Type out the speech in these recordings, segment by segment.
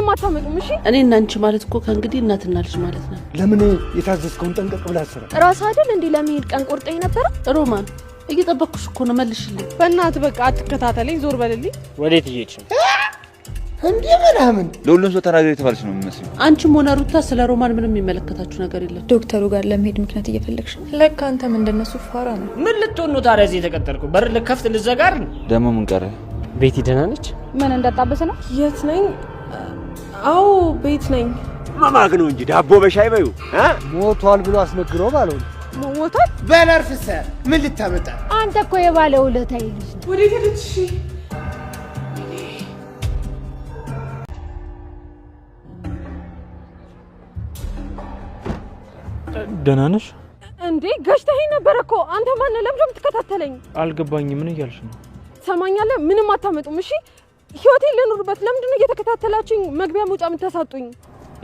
ምንም አታመጡም እሺ እኔ እና አንቺ ማለት እኮ ከእንግዲህ እናትና ልጅ ማለት ነው ለምን የታዘዝከውን ጠንቀቅ ብለህ አሰራ ራስ አይደል እንዴ ለመሄድ ቀን ቆርጠኝ ነበር ሮማን እየጠበቅኩሽ እኮ ነው መልሽልኝ በእናትህ በቃ አትከታተለኝ ዞር በልልኝ ወዴት እየሄድሽ እንዴ ምናምን ለሁሉም ሰው ተናገር የተባለች ነው የሚመስለው አንቺም ሆነ ሩታ ስለ ሮማን ምንም የሚመለከታችሁ ነገር የለም ዶክተሩ ጋር ለመሄድ ምክንያት እየፈለግሽ ለካ አንተም እንደነሱ ፋራ ነው ምን ልትሆን ነው ታዲያ እዚህ የተቀጠርኩ በር ልከፍት ልዘጋር ደግሞ ምን ቀረ ቤቲ ደህና ነች ምን እንደጣበሰ ነው የት ነኝ አው ቤት ነኝ ማማግ ነው እንጂ ዳቦ በሻይ በዩ ሞቷል ብሎ አስነግረው ባለው ሞቷል በለርፍሰ ምን ልታመጣ አንተ እኮ የባለው ለታይ ልጅ ወዴት ሄድሽ ደህና ነሽ እንዴ ገሽተህ ነበር እኮ አንተ ማን ለምንም ተከታተለኝ አልገባኝም ምን እያልሽ ነው ሰማኛለህ ምንም አታመጡም እሺ ህይወቴን ለኑርበት ለምንድን ነው እየተከታተላችሁኝ መግቢያ መውጫ የምታሳጡኝ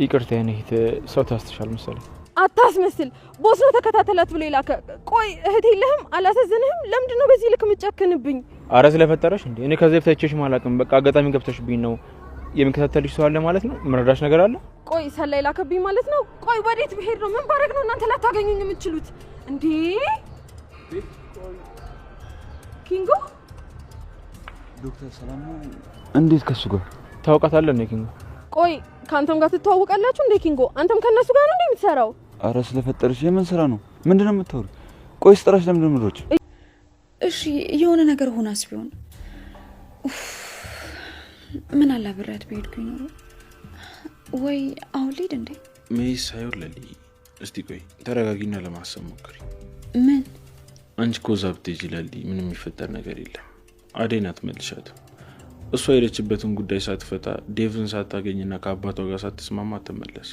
ይቅርታ የኔ እህት ሰው ታስተሻል መሰለኝ አታስመስል ቦስ ነው ተከታተላት ብሎ ይላከ ቆይ እህቴ ለህም አላሰዘንህም ለምንድን ነው በዚህ ልክ ምጨክንብኝ አረ ስለፈጠረሽ እንዴ እኔ ከዚህ በታችሽ ማላቅም በቃ አጋጣሚ ገብተሽብኝ ነው የሚከታተልሽ ሰው አለ ማለት ነው ምረዳሽ ነገር አለ ቆይ ሰላይ ላከብኝ ማለት ነው ቆይ ወዴት ብሄድ ነው ምን ባረግ ነው እናንተ ላታገኙኝ የምትችሉት እንዴ ኪንጎ ዶክተር ሰላም ነው እንዴት ከሱ ጋር ታውቃታለህ ነው ኪንጎ ቆይ ካንተም ጋር ትተዋወቃላችሁ እንዴ ኪንጎ አንተም ከነሱ ጋር ነው እንደምትሰራው አረ ስለፈጠርሽ የምን ስራ ነው ምንድነው የምትወሩ ቆይ ስጥራሽ ለምን ምሮች እሺ የሆነ ነገር ሆናስ ቢሆን ምን አላብራት በሄድኩኝ ነው ወይ አሁን ልሂድ እንዴ ሜስ አይወለሊ እስቲ ቆይ ተረጋጊና ለማሰብ ሞክሪ ምን አንቺ ኮዛብት ይጅላል ምንም የሚፈጠር ነገር የለም አዴናት መልሻት እሷ የሄደችበትን ጉዳይ ሳትፈታ ዴቭን ሳታገኝና ከአባቷ ጋር ሳትስማማ ተመለስ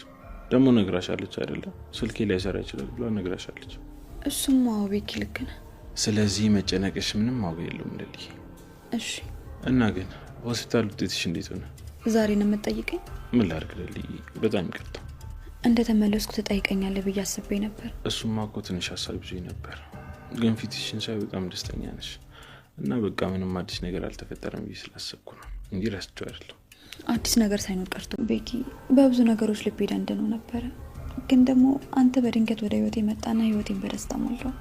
ደሞ ነግራሻለች አይደለ ስልኬ ላይ ሰራ ይችላል ብላ ነግራሻለች እሱም ማው ቤክ ልክነ ስለዚህ መጨነቅሽ ምንም ማው የለም እንደሊ እሺ እና ግን ሆስፒታል ውጤትሽ እንዴት ሆነ ዛሬ ነው የምትጠይቀኝ ምን ላድርግልኝ በጣም ይቅርታ እንደ ተመለስኩ ተጠይቀኛለህ ብዬ አስቤ ነበር እሱማ እኮ ትንሽ ሐሳብ ይዞኝ ነበር ግን ፊትሽን ሳይ በጣም ደስተኛ ነሽ እና በቃ ምንም አዲስ ነገር አልተፈጠረም ብዬ ስላሰብኩ ነው እንጂ ረስቼው አይደለም አዲስ ነገር ሳይኖር ቀርቶ ቤኪ በብዙ ነገሮች ልብ ይደንደነው ነበር ግን ደግሞ አንተ በድንገት ወደ ህይወቴ መጣና ህይወቴን በደስታ ሞላው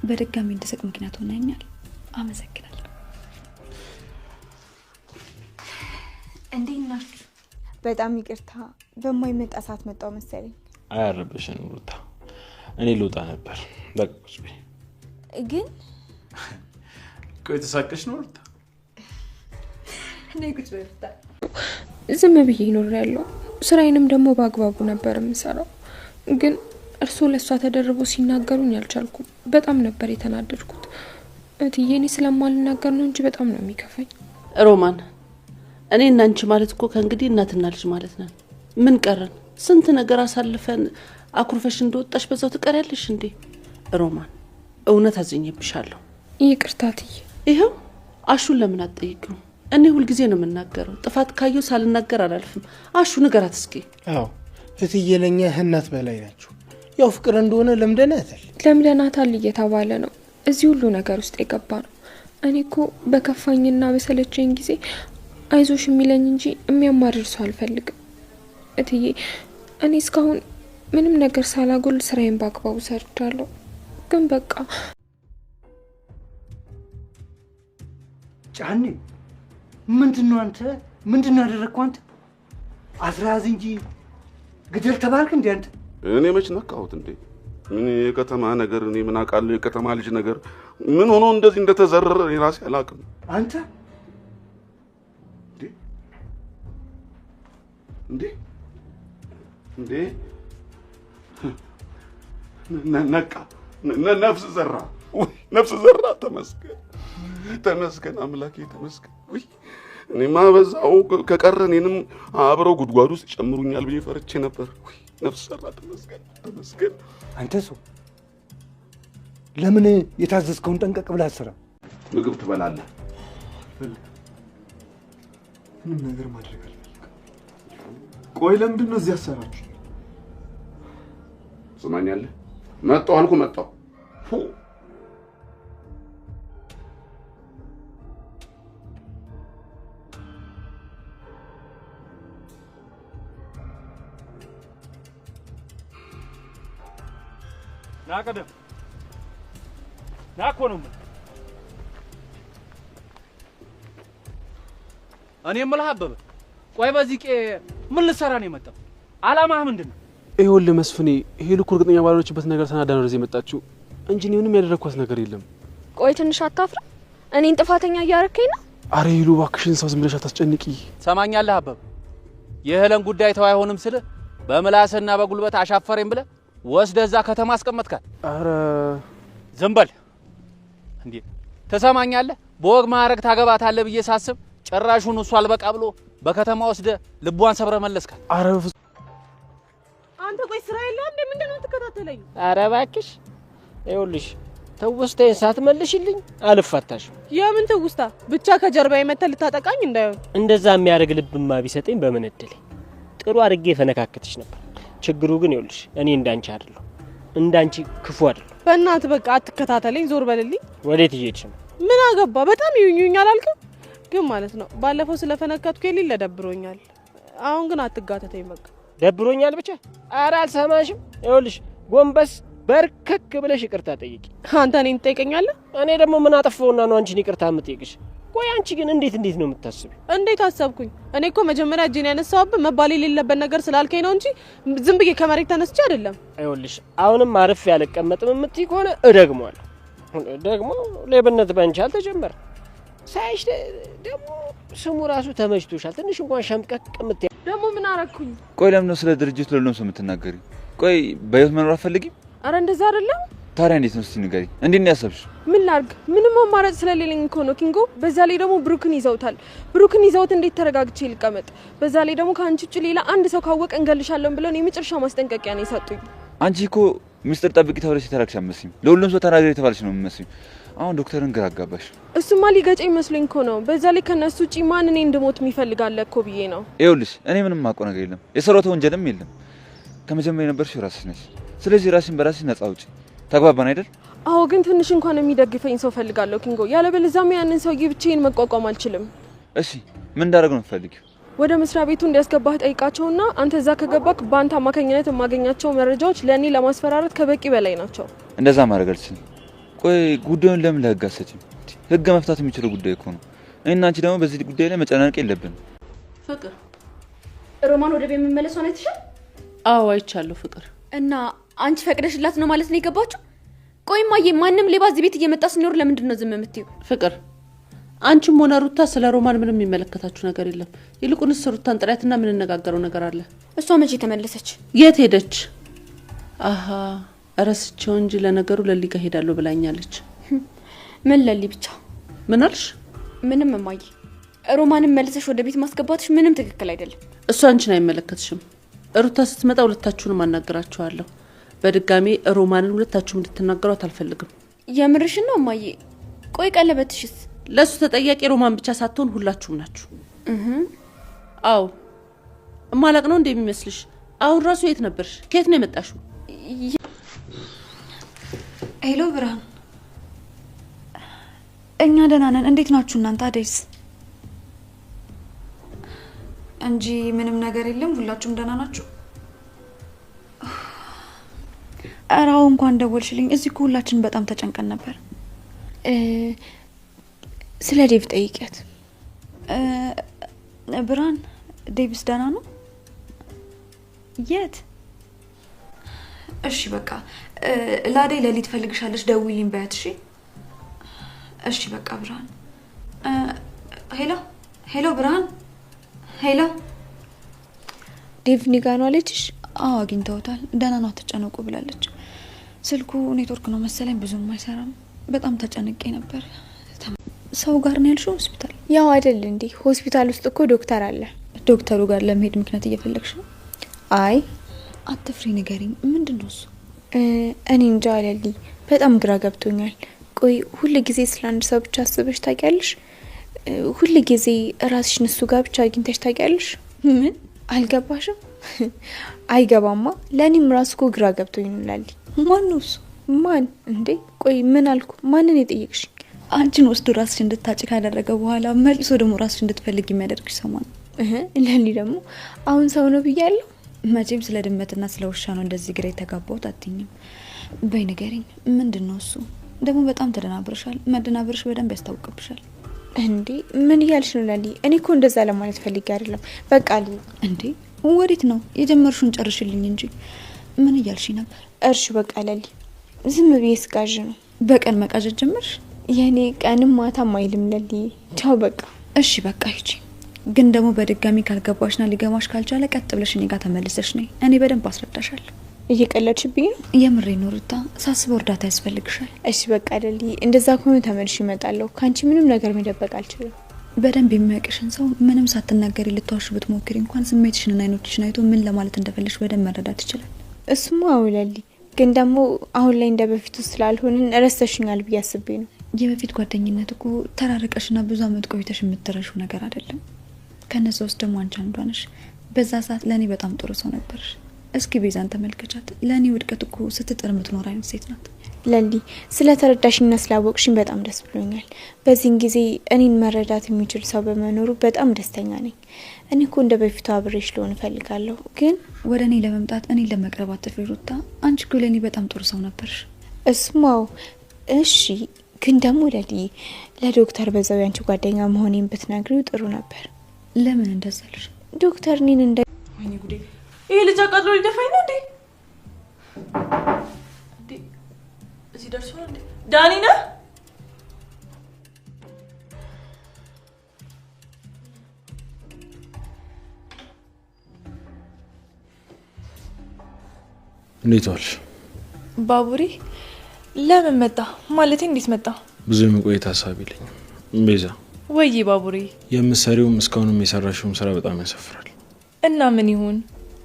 በድጋሚ እንድስቅ ምክንያት ሆነኛል አመሰግናለሁ እንዴት ናችሁ በጣም ይቅርታ በማይመጣ ሰዓት መጣው መሰለኝ አያረበሽን ሩታ እኔ ልወጣ ነበር በቃ ቁጭ በይ ግን ቆይ ተሳቀሽ ነው ሩታ እኔ ቁጭ በይ ሩታ ዝም ብዬ ይኖር ያለው ስራዬንም ደግሞ በአግባቡ ነበር የምሰራው ግን እርሱ ለሷ ተደርቦ ሲናገሩኝ አልቻልኩም በጣም ነበር የተናደድኩት እትዬኔ ስለማልናገር ነው እንጂ በጣም ነው የሚከፋኝ ሮማን እኔ እና አንቺ ማለት እኮ ከእንግዲህ እናትና ልጅ ማለት ነን ምን ቀረን ስንት ነገር አሳልፈን አኩርፈሽ እንደወጣሽ በዛው ትቀሪያለሽ እንዴ ሮማን እውነት አዝኜብሻለሁ ይቅርታትዬ ይሄው አሹን ለምን አትጠይቂው እኔ ሁሉ ጊዜ ነው የምናገረው ጥፋት ካየው ሳልናገር አላልፍም አሹ ንገራት እስኪ አዎ እትዬ ለኛ እናት በላይ ናቸው ያው ፍቅር እንደሆነ ለምደናታል እየተባለ ነው እዚህ ሁሉ ነገር ውስጥ የገባ ነው እኔ እኮ በከፋኝና በሰለቸኝ ጊዜ አይዞሽ የሚለኝ እንጂ የሚያማርር ሰው አልፈልግም እትዬ እኔ እስካሁን ምንም ነገር ሳላጎል ስራዬን በአግባቡ ሰርቻለሁ ግን በቃ ጫኔ ምንድነው አንተ ምንድነው ያደረግከው አንተ አስራዝ እንጂ ግደል ተባልክ እንዴ አንተ እኔ መች ነካሁት እንዴ ምን የከተማ ነገር እኔ ምን አውቃለሁ የከተማ ልጅ ነገር ምን ሆኖ እንደዚህ እንደተዘረረ የራሴ አላውቅም አንተ እንዴ ነቃ ነፍስ ዘራ ነፍስ ዘራ ተመስገን አምላኬ ተመስገን ወይ እኔማ በዛው ከቀረ እኔንም አብረው ጉድጓድ ውስጥ ጨምሩኛል ብዬ ፈርቼ ነበር ወይ ነፍስ ዘራ ተመስገን አንተ ሰው ለምን የታዘዝከውን ጠንቀቅ ብለህ አሰራ ምግብ ትበላለህ ምንም ነገር ማድረግ አልፈልግም ቆይ ለምንድን ነው እዚህ አሰራችሁ ስማኛለህ መጣሁ ናቀደም ናኮ ነው። እኔ የምልህ አበበ፣ ቆይ በዚህ ምን ልትሰራ ነው የመጣው? አላማህ ምንድን ነው? ይኸውልህ መስፍኔ፣ ሄሉ እኮ እርግጠኛ ባልሆነችበት ነገር ተናዳ ነው እዚህ የመጣችው እንጂ እኔ ምንም ያደረኳት ነገር የለም። ቆይ ትንሽ አታፍርም? እኔን ጥፋተኛ እያረከኝ ነው? አረ ሄሉ እባክሽን ሰው ዝም ብለሽ አታስጨንቂ። ሰማኛለህ አበበ፣ የሄለን ጉዳይ ተው አይሆንም ስልህ በምላስና በጉልበት አሻፈረኝ ብለህ ወስደህ እዛ ከተማ አስቀመጥካት። አረ ዝም በል እንዴ! ተሰማኛለህ? በወግ ማዕረግ ታገባታለህ ብዬ ሳስብ ጭራሹን እሱ አልበቃ ብሎ በከተማ ወስደህ ልቧን ሰብረህ መለስካት። አረ አንተ ቆይ ስራ የለህም እንዴ? ምንድነው የምትከታተለኝ? አረ እባክሽ ይኸውልሽ ተውስታዬን ሳትመልሽልኝ አልፋታሽም። የምን ትውስታ? ብቻ ከጀርባ የመተህ ልታጠቃኝ እንዳይሆን። እንደዛ የሚያደርግ ልብማ ቢሰጠኝ በምን እድሌ ጥሩ አድርጌ ፈነካከትሽ ነበር። ችግሩ ግን ይኸውልሽ እኔ እንዳንቺ አይደለሁ፣ እንዳንቺ ክፉ አይደለሁ። በእናትህ በቃ አትከታተለኝ፣ ዞር በልልኝ። ወዴት እየሄድሽ ነው? ምን አገባ? በጣም ይዩኛል አላልክም? ግን ማለት ነው ባለፈው ስለፈነከትኩ የሌለ ደብሮኛል። አሁን ግን አትጋተተኝ በቃ። ደብሮኛል ብቻ? ኧረ አልሰማሽም። ይኸውልሽ ጎንበስ በርከክ ብለሽ ይቅርታ ጠይቂ። አንተ እኔን ትጠይቀኛለህ? እኔ ደግሞ ምን አጠፋውና ነው አንቺን ይቅርታ የምጠይቅሽ? ቆይ አንቺ ግን እንዴት ነው የምታስቢው? እንዴት አሰብኩኝ? እኔ እኮ መጀመሪያ እጄን ያነሳውብህ መባል የሌለበት ነገር ስላልከኝ ነው እንጂ ዝም ብዬ ከመሬት ተነስቼ አይደለም። ይኸውልሽ አሁንም አርፌ ያልቀመጥም የምትይ ከሆነ እደግመዋለሁ። ደግሞ ሌብነት ባንቺ አልተጀመረ። ሳይሽ ደግሞ ስሙ ራሱ ተመችቶሻል። ትንሽ እንኳን ሸምቀቅ የምትይ ደግሞ ምን አረኩኝ? ቆይ ለምን ነው ስለ ድርጅቱ ለምን ነው የምትናገሪ? ቆይ በህይወት መኖር አትፈልጊም? አረ እንደዛ አይደለም። ታዲያ እንዴት ነው እስቲ ንገሪኝ። እንዴት ነው ያሰብሽ? ምን ላድርግ? ምንም አማራጭ ስለሌለኝ እኮ ነው ኪንጎ። በዛ ላይ ደግሞ ብሩክን ይዘውታል። ብሩክን ይዘውት እንዴት ተረጋግቼ ልቀመጥ? በዛ ላይ ደግሞ ከአንቺ ውጭ ሌላ አንድ ሰው ካወቀ እንገልሻለን ብለው ነው የመጨረሻ ማስጠንቀቂያ ነው የሰጡኝ። አንቺ እኮ ሚስጥር ጠብቂ ተብለሽ የተላክሽ አትመስይም። ለሁሉም ሰው ተናገሪ የተባለሽ ነው የምትመስይው። አሁን ዶክተርን ግራ አጋባሽ። እሱማ ሊገጨኝ መስሎኝ እኮ ነው። በዛ ላይ ከነሱ ውጪ ማን እኔ እንድሞት የሚፈልጋለ እኮ ብዬ ነው። ይኸውልሽ እኔ ምንም ማውቀው ነገር የለም፣ የሰራሁት ወንጀልም የለም። ከመጀመሪያ የነበርሽው ራስሽ ነሽ። ስለዚህ ራስሽን በራስሽ ነጻ አውጪ። ተግባባን አይደል? አዎ፣ ግን ትንሽ እንኳን የሚደግፈኝ ሰው ፈልጋለሁ ኪንጎ። ያለበለዚያማ ያንን ሰውዬ ብቻዬን መቋቋም አልችልም። እሺ ምን እንዳደረግ ነው የምትፈልጊው? ወደ መስሪያ ቤቱ እንዲያስገባህ ጠይቃቸውና አንተ እዛ ከገባክ በአንተ አማካኝነት የማገኛቸው መረጃዎች ለእኔ ለማስፈራረት ከበቂ በላይ ናቸው። እንደዛ ማድረግ አልችልም። ቆይ ጉዳዩን ለምን ለህግ አትሰጪም? ህግ መፍታት የሚችለው ጉዳይ እኮ ነው። እኔና አንቺ ደግሞ በዚህ ጉዳይ ላይ መጨናነቅ የለብንም። ፍቅር ሮማን ወደ ቤት መመለሷን አይተሻል? አዎ አይቻለሁ ፍቅር። እና አንቺ ፈቅደሽላት ነው ማለት ነው የገባችው? ቆይ ማዬ፣ ማንም ሌባ እዚህ ቤት እየመጣ ሲኖር ለምንድን ነው ዝም የምትይው? ፍቅር አንቺም ሆነ ሩታ ስለ ሮማን ምንም የሚመለከታችሁ ነገር የለም። ይልቁንስ ሩታን ጥሪያትና ምን እንነጋገረው ነገር አለ። እሷ መቼ ተመለሰች? የት ሄደች? አሃ እረስቸው እንጂ ለነገሩ ለሊ ጋር ሄዳለሁ ብላኛለች። ምን ለሊ ብቻ? ምን አልሽ? ምንም ማዬ፣ ሮማንን መልሰሽ ወደ ቤት ማስገባትሽ ምንም ትክክል አይደለም። እሷ አንቺን አይመለከትሽም። ሩታ ስትመጣ ሁለታችሁንም አናግራችኋለሁ። በድጋሚ ሮማንን ሁለታችሁም እንድትናገሯት አልፈልግም። የምርሽን ነው ማዬ? ቆይ ቀለበትሽስ? ለሱ ተጠያቂ ሮማን ብቻ ሳትሆን ሁላችሁም ናችሁ። አዎ እማላቅ ነው እንደሚመስልሽ? አሁን ራሱ የት ነበርሽ? ከየት ነው የመጣሽው? ሄሎ ብርሃን፣ እኛ ደህና ነን። እንዴት ናችሁ እናንተ? አደይስ? እንጂ ምንም ነገር የለም። ሁላችሁም ደህና ናችሁ? ኧረ አዎ እንኳን ደወልሽልኝ። እዚህ እኮ ሁላችን በጣም ተጨንቀን ነበር። ስለ ዴቭ ጠይቂያት። ብርሃን፣ ዴቭስ ደህና ነው? የት? እሺ በቃ ለአደይ ለሊት ፈልግሻለች፣ ደውይልኝ በያት። እሺ እሺ በቃ ብርሃን። ሄሎ ሄሎ ብርሃን፣ ሄሎ ዴቭ ኒጋ ነው አለችሽ? አዎ አግኝተውታል። ደህና ነው አትጨነቁ ብላለች። ስልኩ ኔትወርክ ነው መሰለኝ ብዙም አይሰራም። በጣም ተጨንቄ ነበር። ሰው ጋር ነው ያልሽው? ሆስፒታል? ያው አይደል እንዴ? ሆስፒታል ውስጥ እኮ ዶክተር አለ። ዶክተሩ ጋር ለመሄድ ምክንያት እየፈለግሽ ነው? አይ አትፍሪ፣ ንገሪኝ። ምንድን ነው እሱ? እኔ እንጃ አለሊ፣ በጣም ግራ ገብቶኛል። ቆይ ሁል ጊዜ ስለ አንድ ሰው ብቻ አስበሽ ታውቂያለሽ? ሁል ጊዜ ራስሽን እሱ ጋር ብቻ አግኝተሽ ታውቂያለሽ? ምን አልገባሽም? አይገባማ። ለእኔም ራሱ እኮ ግራ ገብቶኝ ነው ላሊ። ማን ነው እሱ? ማን እንዴ? ቆይ ምን አልኩ? ማንን የጠየቅሽ? አንቺን ወስዶ ራስሽ እንድታጭ ካደረገ በኋላ መልሶ ደግሞ ራስሽ እንድትፈልግ የሚያደርግሽ ሰው ማን? ለሊ ደግሞ አሁን ሰው ነው ብያለሁ። መቼም ስለ ድመትና ስለ ውሻ ነው እንደዚህ ግራ የተጋባሁት አትይኝም። በይ ንገሪኝ፣ ምንድነው እሱ? ደግሞ በጣም ተደናብረሻል። መደናብርሽ በደንብ ያስታውቅብሻል። እንዴ ምን እያልሽ ነው ለሊ? እኔ እኮ እንደዛ ለማለት ፈልጌ አይደለም። በቃ ሊ እንዴ ወዴት ነው? የጀመርሽውን ጨርሽልኝ እንጂ ምን እያልሽ ነበር? እርሺ በቃ ለሊ፣ ዝም ብዬ ስቃዥ ነው። በቀን መቃዠት ጀመርሽ? የኔ ቀንም ማታም አይልም ለሊ። ቻው በቃ። እሺ በቃ ሂጂ። ግን ደግሞ በድጋሚ ካልገባሽና ሊገማሽ ካልቻለ ቀጥ ብለሽ እኔ ጋር ተመልሰሽ ነይ። እኔ በደንብ አስረዳሻለሁ። እየቀለድሽብኝ ነው? የምሬ ነው ሩታ፣ ሳስበው እርዳታ ያስፈልግሻል። እሺ በቃ ለሊ፣ እንደዛ ከሆነ ተመልሽ እመጣለሁ። ካንቺ ምንም ነገር መደበቅ አልችልም። በደንብ የሚያውቅሽን ሰው ምንም ሳትናገሪ ልትዋሽ ብትሞክሪ እንኳን ስሜትሽንና አይኖችሽን አይቶ ምን ለማለት እንደፈለሽ በደንብ መረዳት ይችላል። እሱማ አውለሊ፣ ግን ደግሞ አሁን ላይ እንደ በፊቱ ስላልሆንን ረስተሽኛል ብዬ አስቤ ነው። የበፊት ጓደኝነት እኮ ተራርቀሽና ብዙ አመት ቆይተሽ የምትረሹ ነገር አይደለም። ከነዛ ውስጥ ደግሞ አንቺ አንዷ ነሽ። በዛ ሰዓት ለእኔ በጣም ጥሩ ሰው ነበርሽ። እስኪ ቤዛን ተመልከቻት። ለእኔ ውድቀት እኮ ስትጥር የምትኖር አይነት ሴት ናት። ለሊ፣ ስለ ተረዳሽና ስላወቅሽኝ በጣም ደስ ብሎኛል። በዚህን ጊዜ እኔን መረዳት የሚችል ሰው በመኖሩ በጣም ደስተኛ ነኝ። እኔ እኮ እንደ በፊቱ አብሬሽ ልሆን እፈልጋለሁ፣ ግን ወደ እኔ ለመምጣት እኔን ለመቅረብ አትፍሪ ሩታ። አንቺ እኮ ለእኔ በጣም ጥሩ ሰው ነበርሽ። እሱማው እሺ፣ ግን ደግሞ ለሊ፣ ለዶክተር በዛው ያንቺ ጓደኛ መሆኔን ብትነግሪው ጥሩ ነበር። ለምን እንደዛልሽ? ዶክተር እኔን እንደ ወይኔ ጉዴ! ይሄ ልጅ አቃጥሎ ሊደፋኝ ነው እንዴ? እዚህ ደርሷል እንዴ? ዳኒ ነህ? እንዴት ዋልሽ? ባቡሬ ለምን መጣ? ማለቴ እንዴት መጣ? ብዙ የመቆየት ሀሳብ የለኝም ቤዛ። ወይ ባቡሬ፣ የምትሰሪውም እስካሁንም የሰራሽውም ስራ በጣም ያሰፍራል። እና ምን ይሁን?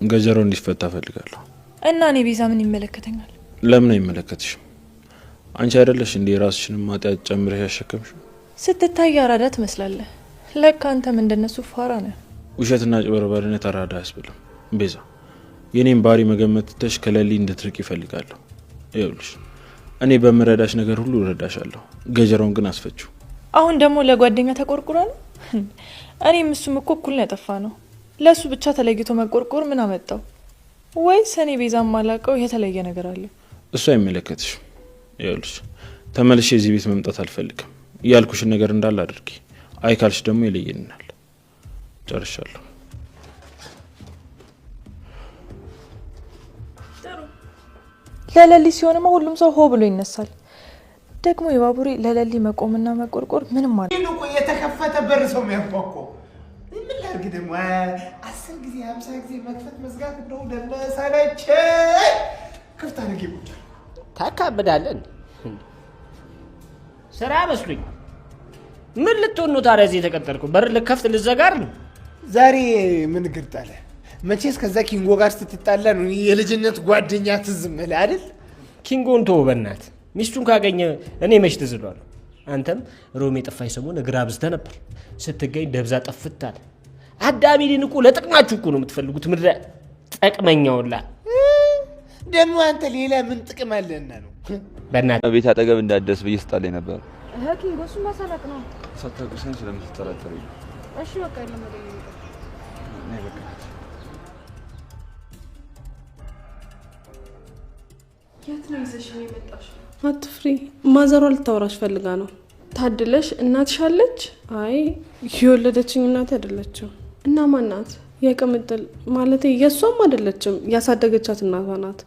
ገጀራው እንዲፈታ ፈልጋለሁ። እና እኔ ቤዛ ምን ይመለከተኛል? ለምን አይመለከትሽም? አንቺ አይደለሽ እንዴ ራስሽን ማጥያት ጨምረሽ ያሸከምሽው? ስትታይ አራዳ ትመስላለህ። ለካ አንተም እንደነሱ ፋራ ነህ። ውሸትና ጭበርባሪነት አራዳ አያስብልም ቤዛ። የኔን ባህሪ መገመት ትተሽ ከለሊ እንድትርቅ ይፈልጋለሁ። ይኸውልሽ እኔ በምረዳሽ ነገር ሁሉ እረዳሻለሁ። ገጀራውን ግን አስፈችው። አሁን ደግሞ ለጓደኛ ተቆርቁራ ነው? እኔም እሱም እኮ እኩል ነው ያጠፋ ነው። ለሱ ብቻ ተለይቶ መቆርቆር ምን አመጣው? ወይስ እኔ ቤዛም ማላቀው የተለየ ነገር አለ? እሱ አይመለከትሽም። ይኸውልሽ ተመልሼ እዚህ ቤት መምጣት አልፈልግም። ያልኩሽን ነገር እንዳለ አድርጊ። አይ ካልሽ ደግሞ ይለየናል። ጨርሻለሁ። ለለሊ ሲሆንማ ሁሉም ሰው ሆ ብሎ ይነሳል። ደግሞ የባቡሬ ለለሊ መቆምና መቆርቆር ምንም ማለት ነው። የተከፈተ በር ሰው የሚያንኳኳ ምን ላድርግ ደግሞ 10 ጊዜ 50 ጊዜ መክፈት መዝጋት ነው ደመሰለች። ክፍት አድርጌ ቁጭ ታካብዳለን። ስራ መስሉኝ። ምን ልትሆን ነው ታዲያ እዚህ የተቀጠርኩ? በር ልከፍት ልዘጋር ነው? ዛሬ ምን ግርጣለ? መቼስ ከዛ ኪንጎ ጋር ስትጣላ ነው የልጅነት ጓደኛ ትዝ እምልህ አይደል? ኪንጎን ተው በእናትህ። ሚስቱን ካገኘ እኔ መች ትዝሏል? አንተም ሮሜ ጠፋኝ ሰሞን እግር አብዝተህ ነበር። ስትገኝ ደብዛ ጠፍታል። አዳሚ ሊንቁ ለጥቅማችሁ እኮ ነው የምትፈልጉት። ምድረ ጠቅመኛውላ ደግሞ አንተ ሌላ ምን ጥቅም አለና ነው? በእናትህ ቤት አጠገብ እንዳደስ ብዬ ስጣለኝ ነበር። ኪንጎ እሱ ማሳለቅ ነው። ሳታውቅሽኝ ስለምትጠራጠሪ። እሺ በቃ ለምን የት ነው ይዘሽኝ የመጣሽው? አትፍሪ፣ ማዘሯ ልታወራሽ ፈልጋ ነው። ታድለሽ። እናትሽ አለች? አይ የወለደችኝ እናት አይደለችም። እና ማን ናት? የቅምጥል ማለት የሷም አይደለችም፣ ያሳደገቻት እናቷ ናት።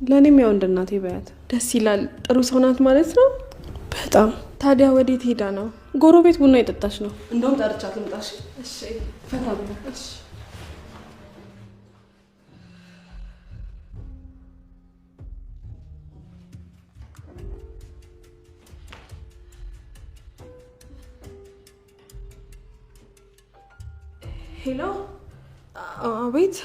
ለኔም ያው እንደ እናቴ በያት። ደስ ይላል። ጥሩ ሰው ናት ማለት ነው። በጣም። ታዲያ ወዴት ሄዳ ነው? ጎረቤት ቡና የጠጣች ነው። እንደውም ጠርቻት ልምጣሽ። እሺ ፈታ ብላ። እሺ ሄሎ። አቤት።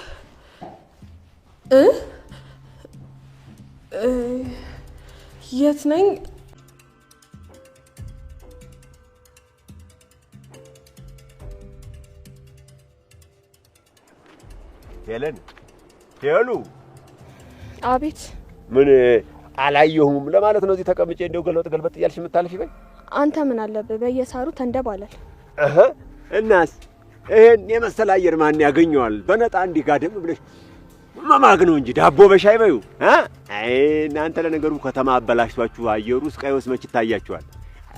የት ነኝ? ሄለን፣ ሄሉ። አቤት። ምን አላየሁም ለማለት ነው እዚህ ተቀምጬ እንደው ገልበጥ እያልሽ የምታልፊ? በይ አንተ ምን አለብህ? በየሳሩ ተንደባለል። እናስ ይሄን የመሰለ አየር ማን ያገኘዋል? በነጣ እንዲህ ጋደም ብለሽ መማግ ነው እንጂ ዳቦ በሻይ በዩ። አይ እናንተ ለነገሩ ከተማ አበላሽቷችሁ አየሩ ስቃይስ መች ይታያችኋል።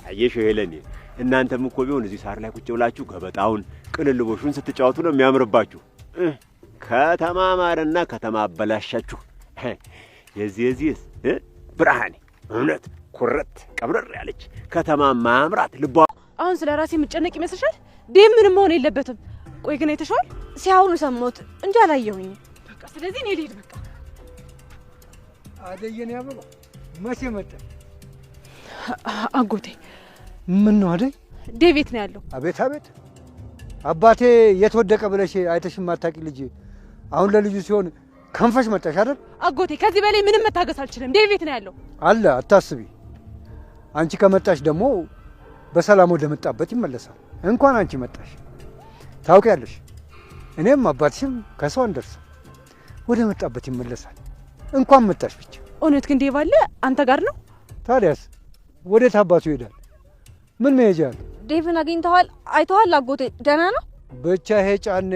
አየሽ ሄለኔ እናንተም እኮ ቢሆን እዚህ ሳር ላይ ቁጭ ብላችሁ ገበጣውን ቅልልቦሹን ስትጫወቱ ነው የሚያምርባችሁ። ከተማ ማረና ከተማ አበላሻችሁ። የዚህ ብርሃኔ እውነት ኩረት ቀብረር ያለች ከተማ ማምራት ልቧ። አሁን ስለ ራሴ የምጨነቅ ይመስልሻል? ዴም ምንም መሆን የለበትም። ቆይ ግን አይተሽዋል? ሲያውኑ ሰማሁት እንጂ አላየሁኝ። በቃ ስለዚህ እኔ ልሂድ። በቃ አደየን ያበባ መቼ መጣ? አጎቴ ምን ነው አደይ? ዴቪት ነው ያለው። አቤት አቤት። አባቴ የተወደቀ ብለሽ አይተሽ ማታቂ ልጅ አሁን ለልጁ ሲሆን ከንፈሽ መጣሽ አይደል? አጎቴ ከዚህ በላይ ምንም መታገስ አልችልም። ዴቪት ነው ያለው። አለ አታስቢ። አንቺ ከመጣሽ ደግሞ በሰላም ወደ መጣበት ይመለሳል። እንኳን አንቺ መጣሽ ታውቂያለሽ። እኔም አባትሽም ከሰው እንደርስ ወደ መጣበት ይመለሳል። እንኳን መጣሽ ብቻ። እውነት ግን ዴቭ አለ አንተ ጋር ነው? ታዲያስ ወዴት አባቱ ይሄዳል? ምን መሄጃ አለ? ዴቭን አግኝተዋል? አይተዋል? አጎቴ ደህና ነው? ብቻ ይሄ ጫኔ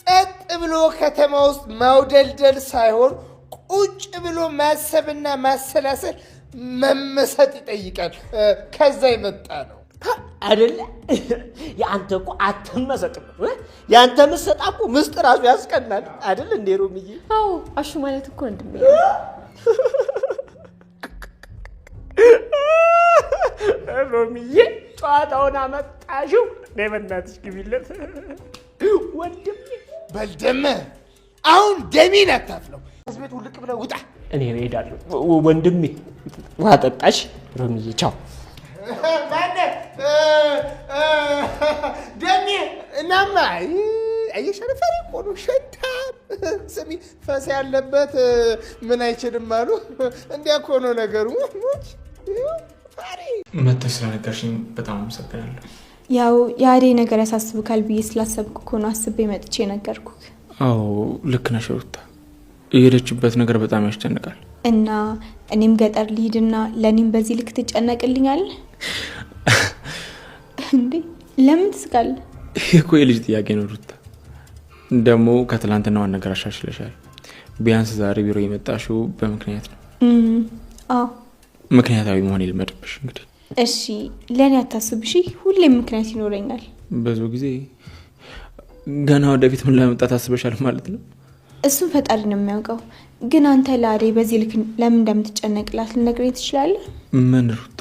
ጸጥ ብሎ ከተማ ውስጥ ማውደልደል ሳይሆን ቁጭ ብሎ ማሰብና ማሰላሰል መመሰጥ ይጠይቃል። ከዛ የመጣ ነው አይደለ? ያንተ እኮ አትመሰጥም። ያንተ መሰጣ እኮ ምስጥ ራሱ ያስቀናል አይደል እንዴ ሮምዬ? አዎ አሹ ማለት እኮ ወንድሜ ሮምዬ ጨዋታውን አመጣሽው። በእናትሽ ግቢለት ወንድሜ። በልደመ አሁን ደሜን አታፍለው። ቤት ውልቅ ብለህ ውጣ። እኔ እሄዳለሁ ወንድሜ። ውሃ ጠጣሽ ሮምዬ? ቻው። ማነ ደሜ እናማ አየሻለ ፈሪ ሆኖ ሸታም። ስሚ ፈስ ያለበት ምን አይችልም አሉ። እንዲያ እኮ ነው ነገሩ። መተሽ ስለነገርሽኝ በጣም አመሰግናለሁ። ያው የአደይ ነገር ያሳስብካል ብዬ ስላሰብኩ እኮ ነው አስቤ መጥቼ ነገርኩክ። አዎ ልክ ነሽ ሩታ። የሄደችበት ነገር በጣም ያስጨንቃል። እና እኔም ገጠር ልሂድና ለኔም በዚህ ልክ ትጨነቅልኛለህ እንዴ? ለምን ትስቃለህ? ይሄ እኮ የልጅ ጥያቄ ነው ሩታ። ደግሞ ከትላንትናው ነገር አሻሽለሻል። ቢያንስ ዛሬ ቢሮ የመጣሽው በምክንያት ነው። አዎ ምክንያታዊ መሆን ይልመድብሽ እንግዲህ። እሺ ለኔ አታስብሽ፣ ሁሌም ምክንያት ይኖረኛል። ብዙ ጊዜ ገና ወደፊት ምን ለመምጣት አስበሻል ማለት ነው? እሱን ፈጣሪ ነው የሚያውቀው። ግን አንተ ለአደይ በዚህ ልክ ለምን እንደምትጨነቅላት ልነግረኝ ትችላለህ? ምን ሩታ?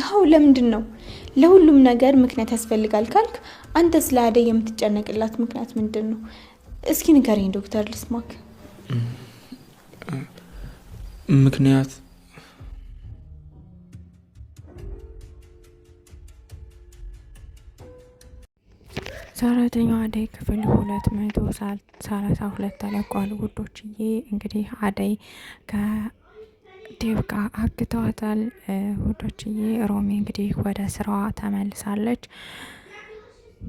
አዎ ለምንድን ነው? ለሁሉም ነገር ምክንያት ያስፈልጋል ካልክ አንተ ስለ አደይ የምትጨነቅላት ምክንያት ምንድን ነው? እስኪ ንገረኝ ዶክተር ልስማክ። ምክንያት ሰራተኛዋ አደይ ክፍል 232 ተለቋል ውዶችዬ። እንግዲህ አደይ ከዴቭ ጋር አግተዋታል ውዶችዬ። ሮሚ እንግዲህ ወደ ስራዋ ተመልሳለች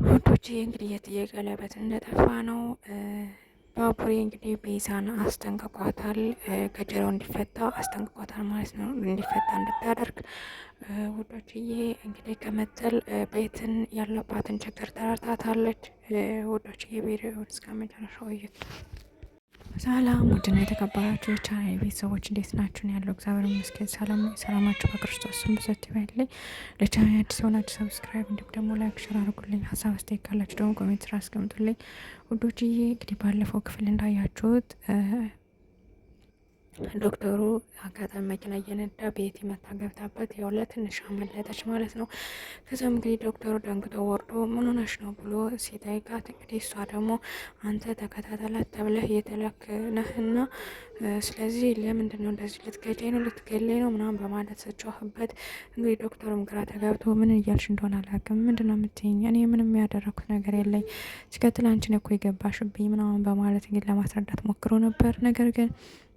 ውዶችዬ። እንግዲህ የትዬ ቀለበት እንደጠፋ ነው። ባቡሬ እንግዲህ ቤዛን አስጠንቅቋታል። ገጀራው እንዲፈታ አስጠንቅቋታል ማለት ነው፣ እንዲፈታ እንድታደርግ ውዶችዬ። እንግዲህ ከመጠል ቤትን ያለባትን ችግር ተረድታታለች ውዶችዬ። ቪዲዮውን እስከ መጨረሻው እዩት። ሰላም ውድና የተከበራችሁ የቻናሌ ቤተሰቦች እንዴት ናችሁ? ያለው እግዚአብሔር ይመስገን ሰላማችሁ በክርስቶስ ስም ብዛት ይበልልኝ። ለቻናሌ አዲስ ሆናችሁ ሰብስክራይብ እንዲሁም ደግሞ ላይክ ሼር አድርጉልኝ። ሀሳብ አስተያየት ካላችሁ ደግሞ ኮሜንት ስራ አስቀምጡልኝ ውዶችዬ። እንግዲህ ባለፈው ክፍል እንዳያችሁት ዶክተሩ አጋጣሚ መኪና እየነዳ ቤት መታ ገብታበት ያው ለትንሽ አመለጠች ማለት ነው። ከዛም እንግዲህ ዶክተሩ ደንግጦ ወርዶ ምን ሆነሽ ነው ብሎ ሲጠይቃት እንግዲህ እሷ ደግሞ አንተ ተከታተላት ተብለህ እየተላክ ነህና ስለዚህ ለምንድን ነው እንደዚህ ልትገለኝ ነው ምናምን በማለት ስጮህበት እንግዲህ ዶክተሩም ግራ ተጋብቶ ምን እያልሽ እንደሆነ አላውቅም፣ ምንድን ነው የምትይኝ? እኔ ምንም ያደረኩት ነገር የለኝ፣ ሲቀጥል አንቺን እኮ የገባሽብኝ ምናምን በማለት እንግዲህ ለማስረዳት ሞክሮ ነበር። ነገር ግን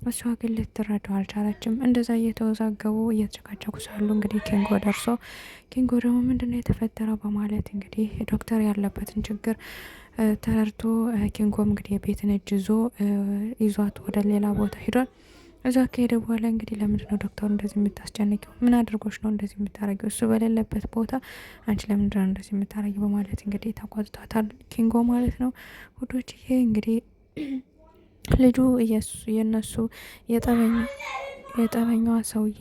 እሷ ግን ልትረዳው አልቻለችም። እንደዛ እየተወዛገቡ እየተጨቃጨቁ ሳሉ እንግዲህ ኪንጎ ደርሶ ኪንጎ ደግሞ ምንድነው የተፈጠረው በማለት እንግዲህ ዶክተር ያለበትን ችግር ተረድቶ ኪንጎም እንግዲህ የቤትን እጅ ይዟት ወደ ሌላ ቦታ ሂዷል። እዛ ከሄደ በኋላ እንግዲህ ለምንድነው ዶክተሩ እንደዚህ የምታስጨንቂው? ምን አድርጎች ነው እንደዚህ የምታረጊው? እሱ በሌለበት ቦታ አንቺ ለምንድነው እንደዚህ የምታረጊው? በማለት እንግዲህ ተቆጥቷታል ኪንጎ ማለት ነው ውዶች። ይሄ እንግዲህ ልጁ የነሱ የጠበኛዋ ሰውዬ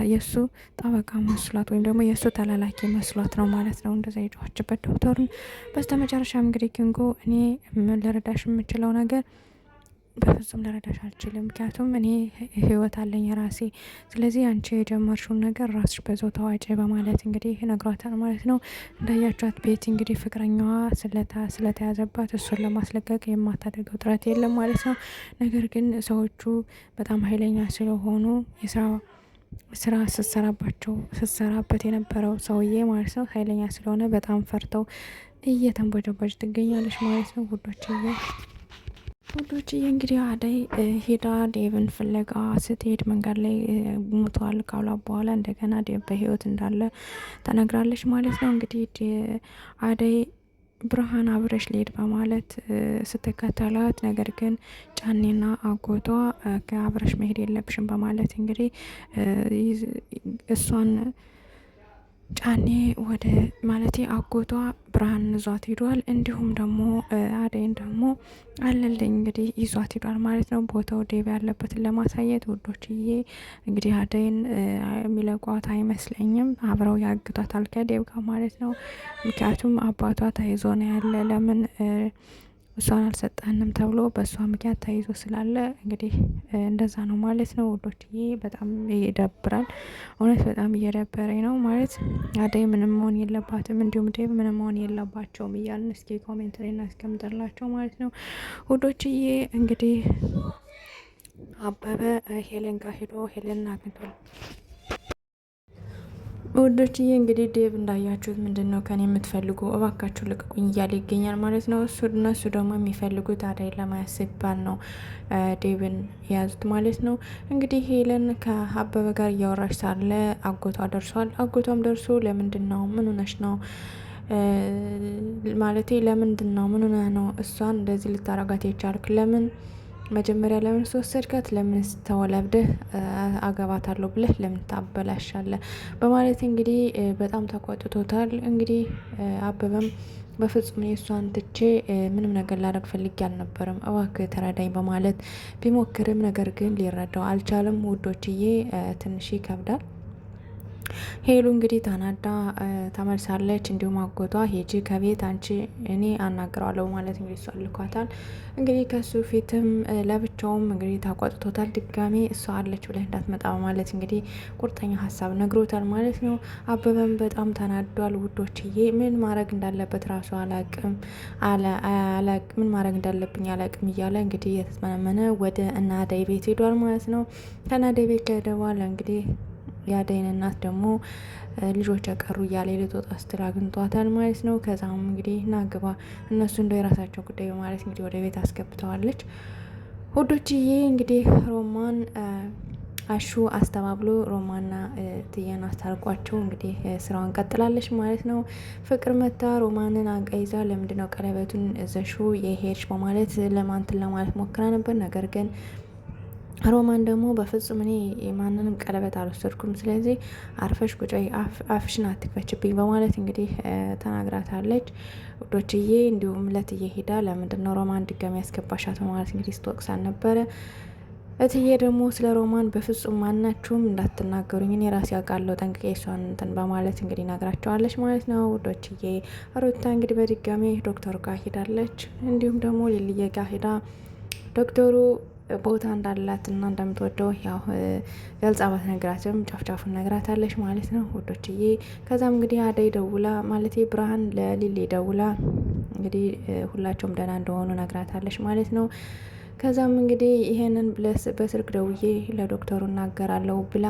የእሱ ጠበቃ መስሏት ወይም ደግሞ የእሱ ተላላኪ መስሏት ነው ማለት ነው እንደዛ የጮኸችበት ዶክተሩን። በስተመጨረሻም እንግዲህ ኪንጎ እኔ ልረዳሽ የምችለው ነገር በፍጹም ልረዳሽ አልችልም፣ ምክንያቱም እኔ ህይወት አለኝ የራሴ። ስለዚህ አንቺ የጀመርሽውን ነገር ራስሽ በዛው ተዋጭ በማለት እንግዲህ ነግሯታል ማለት ነው። እንዳያቸዋት ቤቲ እንግዲህ ፍቅረኛዋ ስለተያዘባት እሱን ለማስለቀቅ የማታደርገው ጥረት የለም ማለት ነው። ነገር ግን ሰዎቹ በጣም ኃይለኛ ስለሆኑ ስራ ስትሰራበት የነበረው ሰውዬ ማለት ነው ኃይለኛ ስለሆነ በጣም ፈርተው እየተንቦጀቦጅ ትገኛለች ማለት ነው። ውዶችዬ እንግዲህ አደይ ሄዳ ዴቭን ፍለጋ ስትሄድ መንገድ ላይ ሞቷል ካሏ በኋላ እንደገና ዴቭ በህይወት እንዳለ ተነግራለች ማለት ነው። እንግዲህ አደይ ብርሃን አብረሽ ሊሄድ በማለት ስትከተላት፣ ነገር ግን ጫኔና አጎቷ ከአብረሽ መሄድ የለብሽም በማለት እንግዲህ እሷን ጫኔ ወደ ማለቴ አጎቷ ብርሃን ይዟት ሂዷል። እንዲሁም ደግሞ አደይን ደግሞ አለልኝ እንግዲህ ይዟት ሂዷል ማለት ነው። ቦታው ዴቭ ያለበትን ለማሳየት ውዶችዬ እንግዲህ አደይን የሚለቋት አይመስለኝም። አብረው ያግቷታል ከዴቭ ጋር ማለት ነው። ምክንያቱም አባቷ ተይዞ ነው ያለ። ለምን እሷን አልሰጠንም ተብሎ በእሷ ምክንያት ተይዞ ስላለ እንግዲህ እንደዛ ነው ማለት ነው ውዶችዬ። በጣም ይደብራል እውነት፣ በጣም እየደበረኝ ነው ማለት። አደይ ምንም መሆን የለባትም እንዲሁም ዴቭ ምንም መሆን የለባቸውም እያልን እስኪ ኮሜንት ላይ እናስቀምጥላቸው ማለት ነው ውዶችዬ። እንግዲህ አበበ ሄለን ጋር ሄዶ ሄለን አግኝቷል ውዶችዬ። እንግዲህ ዴቭ እንዳያችሁት ምንድን ነው ከኔ የምትፈልጉ እባካችሁ ልቅቁኝ እያለ ይገኛል ማለት ነው። እነሱ ደግሞ የሚፈልጉት አደይ ለማያዝ ሲባል ነው ዴቭን የያዙት ማለት ነው። እንግዲህ ሄለን ከአበበ ጋር እያወራች ሳለ አጎቷ ደርሷል። አጎቷም ደርሶ ለምንድን ነው ምን ሆነሽ ነው ማለቴ ለምንድን ነው ምን ሆነ ነው እሷን እንደዚህ ልታረጋት የቻልክ? ለምን መጀመሪያ ለምን ወሰድካት? ለምን ስተወለብደህ አገባታለሁ ብለህ ለምን ታበላሻለህ? በማለት እንግዲህ በጣም ተቆጥቶታል። እንግዲህ አበበም በፍጹም የእሷን ትቼ ምንም ነገር ላደርግ ፈልጌ አልነበረም፣ እባክህ ተረዳኝ በማለት ቢሞክርም ነገር ግን ሊረዳው አልቻለም። ውዶችዬ ትንሽ ይከብዳል። ሄሉ እንግዲህ ታናዳ ተመልሳለች። እንዲሁም አጎቷ ሄጂ ከቤት አንቺ እኔ አናግረዋለሁ ማለት እንግዲህ እሷ ልኳታል። እንግዲህ ከሱ ፊትም ለብቻውም እንግዲህ ታቆጥቶታል። ድጋሜ እሷ አለች ብለህ እንዳትመጣ በማለት እንግዲህ ቁርጠኛ ሀሳብ ነግሮታል ማለት ነው። አበበም በጣም ተናዷል ውዶችዬ። ምን ማድረግ እንዳለበት ራሱ አላቅም ምን ማድረግ እንዳለብኝ አላቅም እያለ እንግዲህ የተመነመነ ወደ እናዳይ ቤት ሄዷል ማለት ነው። ከናዳይ ቤት ከሄደ በኋላ እንግዲህ የአደይን እናት ደግሞ ልጆች ያቀሩ እያለ ልትወጣ ስትል አግኝቷታል ማለት ነው። ከዛም እንግዲህ ናግባ እነሱ እንደ የራሳቸው ጉዳይ በማለት እንግዲህ ወደ ቤት አስገብተዋለች። ውዶችዬ እንግዲህ ሮማን አሹ አስተባብሎ ሮማና ትየን አስታርቋቸው እንግዲህ ስራዋን ቀጥላለች ማለት ነው። ፍቅር መታ ሮማንን አንቀይዛ ለምንድነው ቀለበቱን ዘሹ የሄድሽ በማለት ለማንትን ለማለት ሞክራ ነበር። ነገር ግን ሮማን ደግሞ በፍጹም እኔ የማንንም ቀለበት አልወሰድኩም፣ ስለዚህ አርፈሽ ቁጭ አፍሽን አትክፈችብኝ በማለት እንግዲህ ተናግራታለች ውዶችዬ። እንዲሁም ለትዬ ሄዳ ለምንድን ነው ሮማን ድጋሚ ያስገባሻት በማለት እንግዲህ ስትወቅሳት ነበረ። እትዬ ደግሞ ስለ ሮማን በፍጹም ማናችሁም እንዳትናገሩኝ እኔ ራሴ ያውቃለሁ ጠንቅቄ እሷን እንትን በማለት እንግዲህ ነግራቸዋለች ማለት ነው ውዶችዬ። ሩታ እንግዲህ በድጋሚ ዶክተሩ ጋር ሄዳለች። እንዲሁም ደግሞ ሊልዬ ጋር ሄዳ ዶክተሩ ቦታ እንዳላትና እንደምትወደው ያው ገልጻ ባትነግራትም ጫፍጫፉን ነግራታለች ማለት ነው ውዶችዬ። ከዛም እንግዲህ አደይ ደውላ ማለቴ ብርሃን ለሊሊ ደውላ እንግዲህ ሁላቸውም ደህና እንደሆኑ ነግራታለች ማለት ነው። ከዛም እንግዲህ ይሄንን በስልክ ደውዬ ለዶክተሩ እናገራለሁ ብላ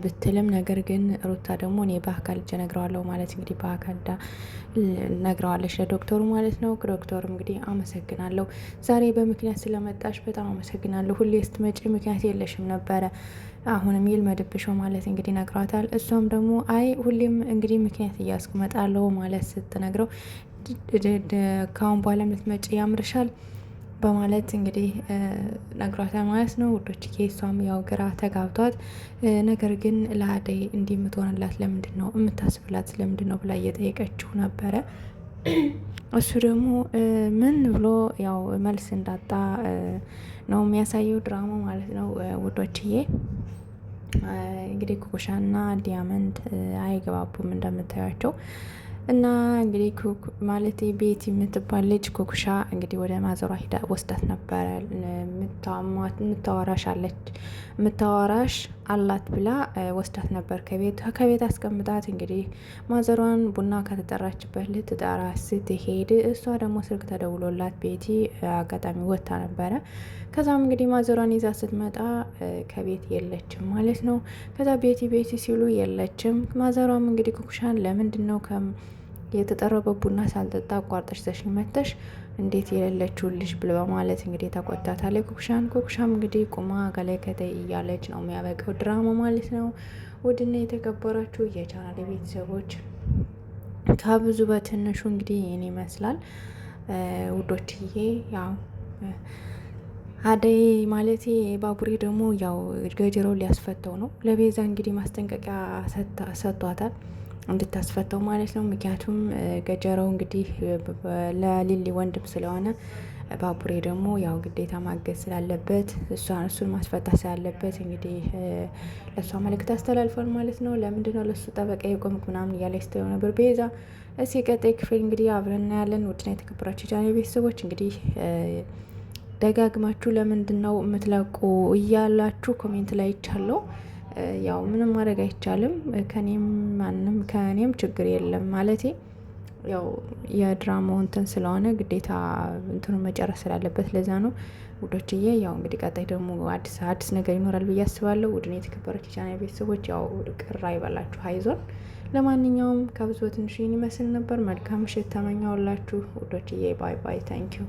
ብትልም ነገር ግን ሩታ ደግሞ እኔ በአካል እጀ ነግረዋለሁ ማለት እንግዲህ በአካል ነግረዋለች ለዶክተሩ ማለት ነው። ዶክተሩ እንግዲህ አመሰግናለሁ ዛሬ በምክንያት ስለመጣሽ በጣም አመሰግናለሁ፣ ሁሌ ስትመጪ ምክንያት የለሽም ነበረ፣ አሁንም ይልመድብሽ ማለት እንግዲህ ነግሯታል። እሷም ደግሞ አይ ሁሌም እንግዲህ ምክንያት እያስኩ እመጣለሁ ማለት ስትነግረው ካሁን በኋላ የምትመጪ ያምርሻል በማለት እንግዲህ ነግሯታል ማለት ነው ውዶችዬ። እሷም ያው ግራ ተጋብቷት ነገር ግን ለአደይ እንዲህ የምትሆንላት ለምንድን ነው የምታስብላት ለምንድን ነው ብላ እየጠየቀችው ነበረ። እሱ ደግሞ ምን ብሎ ያው መልስ እንዳጣ ነው የሚያሳየው ድራማ ማለት ነው ውዶችዬ። እንግዲህ ኩኩሻና ዲያመንድ አይገባቡም እንደምታያቸው እና እንግዲህ ማለት ቤቲ የምትባል ልጅ ኩኩሻ እንግዲህ ወደ ማዘሯ ሂዳ ወስዳት ነበረ። የምታወራሽ አላት ብላ ወስዳት ነበር ከቤት አስቀምጣት። እንግዲህ ማዘሯን ቡና ከተጠራችበት ልትጠራ ስትሄድ እሷ ደግሞ ስልክ ተደውሎላት ቤቲ አጋጣሚ ወጥታ ነበረ። ከዛም እንግዲህ ማዘሯን ይዛ ስትመጣ ከቤት የለችም ማለት ነው። ከዛ ቤቲ ሲሉ የለችም። ማዘሯም እንግዲህ ኩኩሻን ለምንድን ነው የተጠረበ ቡና ሳልጠጣ አቋርጠሽ ተሽኝ መተሽ እንዴት የሌለችው ልጅ ብለ በማለት እንግዲህ ተቆጣታለች ኩኩሻም እንግዲህ ቁማ ገላይ ከተይ እያለች ነው የሚያበቀው ድራማ ማለት ነው። ውድና የተከበራችሁ የቻናል ቤተሰቦች ከብዙ በትንሹ እንግዲህ ይህን ይመስላል ውዶችዬ። ያው አደይ ማለት ባቡሬ ደግሞ ያው ገጀራው ሊያስፈተው ነው። ለቤዛ እንግዲህ ማስጠንቀቂያ ሰጥቷታል እንድታስፈተው ማለት ነው። ምክንያቱም ገጀራው እንግዲህ ለሊሊ ወንድም ስለሆነ ባቡሬ ደግሞ ያው ግዴታ ማገዝ ስላለበት እሱን ማስፈታት ስላለበት እንግዲህ ለእሷ መልእክት አስተላልፏል ማለት ነው። ለምንድነው ለእሱ ጠበቃ የቆምክ ምናምን እያለች ስትለው ነበር ቤዛ። እስኪ ቀጣይ ክፍል እንግዲህ አብረን እናያለን። ውድና የተከበራችሁ ቻናሌ ቤተሰቦች እንግዲህ ደጋግማችሁ ለምንድን ነው የምትለቁ እያላችሁ ኮሜንት ላይ ይቻለው። ያው ምንም ማድረግ አይቻልም። ከኔም ችግር የለም ማለቴ ያው የድራማው እንትን ስለሆነ ግዴታ እንትኑን መጨረስ ስላለበት ለዛ ነው ውዶችዬ። ያው እንግዲህ ቀጣይ ደግሞ አዲስ ነገር ይኖራል ብዬ አስባለሁ። ውድና የተከበራችሁ ቻናል ቤተሰቦች ያው ቅር አይበላችሁ፣ አይዞን። ለማንኛውም ከብዙ ትንሽ ይመስል ነበር። መልካም ምሽት ተመኘሁላችሁ ውዶችዬ። ባይ ባይ። ታንኪዩ